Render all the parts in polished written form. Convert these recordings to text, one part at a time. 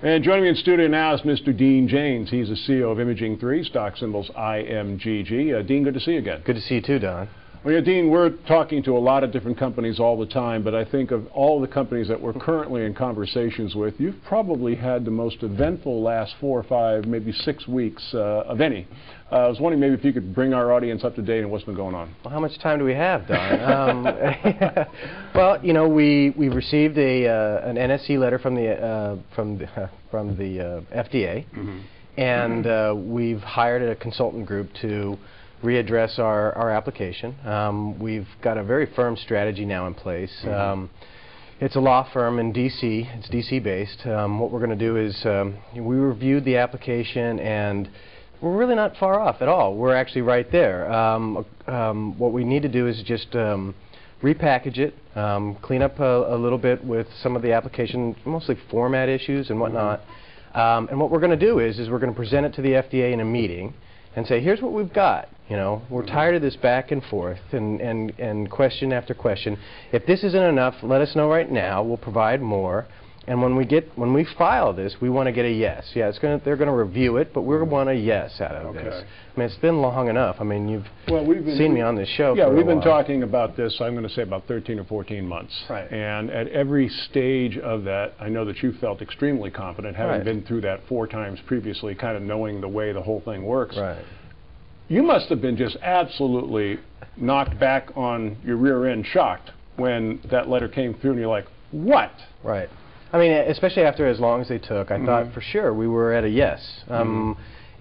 And joining me in studio now is Mr. Dean James. He's the CEO of Imaging3, stock symbols IMGG. Dean, good to see you again. Good to see you too, Don. Well, yeah, Dean, we're talking to a lot of different companies all the time, but I think of all the companies that we're currently in conversations with, you've probably had the most eventful last 4 or 5, maybe 6 weeks of any. I was wondering maybe if you could bring our audience up to date on what's been going on. Well, how much time do we have, Don? Well, you know, we received an NSE letter from the FDA, and we've hired a consultant group to readdress our application. We've got a very firm strategy now in place. It's a law firm in D.C. It's D.C. based. What we're going to do is we reviewed the application, and we're really not far off at all. We're actually right there. What we need to do is just repackage it, clean up a little bit with some of the application, mostly format issues and whatnot. And what we're going to do is we're going to present it to the FDA in a meeting and say, here's what we've got. You know, we're tired of this back and forth and question after question. If this isn't enough, let us know right now. We'll provide more. And when we file this, we want to get a yes. Yeah, they're going to review it, but we want a yes out of this. I mean, it's been long enough. I mean, you've seen me on this show. Yeah, we've been talking about this, I'm going to say about 13 or 14 months. Right. And at every stage of that, I know that you felt extremely confident, having been through that 4 times previously, kind of knowing the way the whole thing works. Right. You must have been just absolutely knocked back on your rear end, shocked, when that letter came through and you're like, what? Right. I mean, especially after as long as they took, I thought for sure we were at a yes.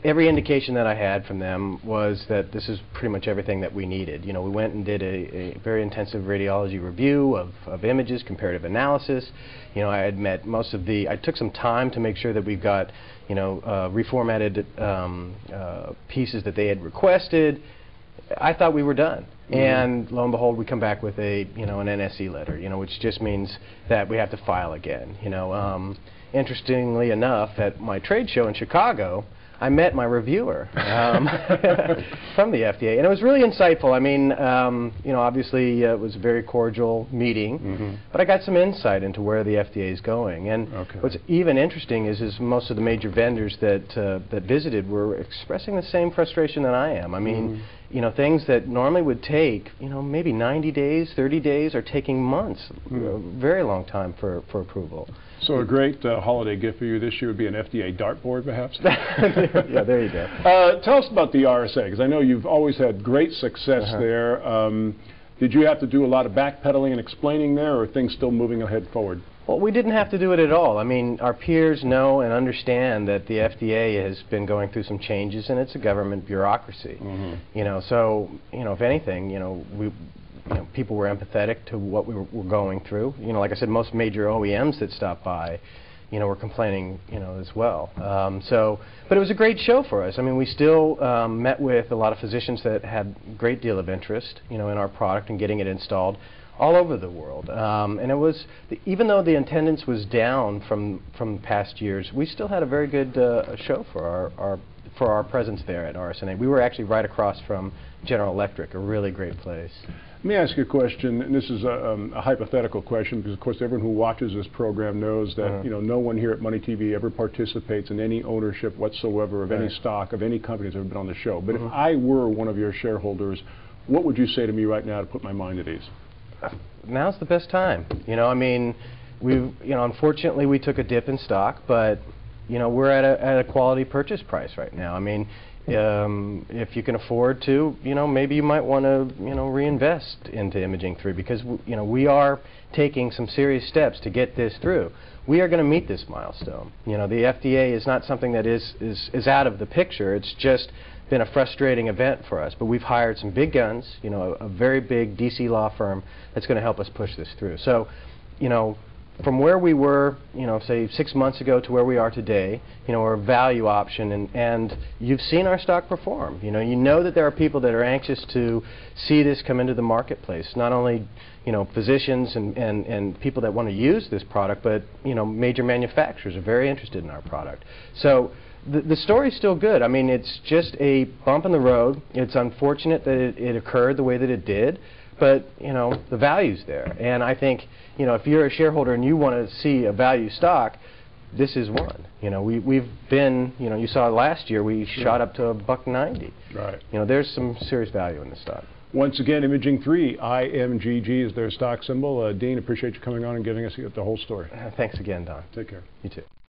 Every indication that I had from them was that this is pretty much everything that we needed. You know, we went and did a very intensive radiology review of images, comparative analysis. You know, I had met most of I took some time to make sure that we've got, you know, reformatted pieces that they had requested. I thought we were done. And lo and behold, we come back with an NSE letter, you know, which just means that we have to file again. You know, interestingly enough, at my trade show in Chicago, I met my reviewer from the FDA, and it was really insightful. I mean, you know, obviously it was a very cordial meeting, but I got some insight into where the FDA is going. And what's even interesting is most of the major vendors that visited were expressing the same frustration that I am. I mean, you know, things that normally would take, you know, maybe 90 days, 30 days, are taking months, a very long time for approval. So a great holiday gift for you this year would be an FDA dartboard, perhaps? Yeah, there you go. Tell us about the RSA, because I know you've always had great success there. Did you have to do a lot of backpedaling and explaining there, or are things still moving ahead forward? Well, we didn't have to do it at all. I mean, our peers know and understand that the FDA has been going through some changes, and it's a government bureaucracy. You know, so, you know, if anything, you know, people were empathetic to what we were going through. You know, like I said, most major OEMs that stopped by, you know, were complaining, you know, as well. But it was a great show for us. I mean, we still met with a lot of physicians that had a great deal of interest, you know, in our product and getting it installed all over the world. And it was, even though the attendance was down from past years, we still had a very good show for our presence there at RSNA. We were actually right across from General Electric, a really great place. Let me ask you a question, and this is a hypothetical question, because of course everyone who watches this program knows that you know, no one here at MoneyTV ever participates in any ownership whatsoever of any stock of any company that's ever been on the show. But if I were one of your shareholders, what would you say to me right now to put my mind at ease? Now's the best time. You know, I mean, unfortunately we took a dip in stock, but you know, we're at a quality purchase price right now. I mean, if you can afford to, you know, maybe you might want to, you know, reinvest into Imaging3, because you know, we are taking some serious steps to get this through. We are going to meet this milestone. You know, the FDA is not something that is out of the picture. It's just been a frustrating event for us, but we've hired some big guns, you know, a very big DC law firm that's going to help us push this through. So, you know, from where we were, you know, say 6 months ago to where we are today, you know, we're a value option, and you've seen our stock perform. You know that there are people that are anxious to see this come into the marketplace. Not only, you know, physicians and people that want to use this product, but, you know, major manufacturers are very interested in our product. So the story's still good. I mean, it's just a bump in the road. It's unfortunate that it occurred the way that it did, but, you know, the value's there. And I think, you know, if you're a shareholder and you want to see a value stock, this is one. You know, we've been, you know, you saw last year we shot up to $1.90. Right. You know, there's some serious value in the stock. Once again, Imaging 3, IMGG is their stock symbol. Dean, appreciate you coming on and giving us the whole story. Thanks again, Don. Take care. You too.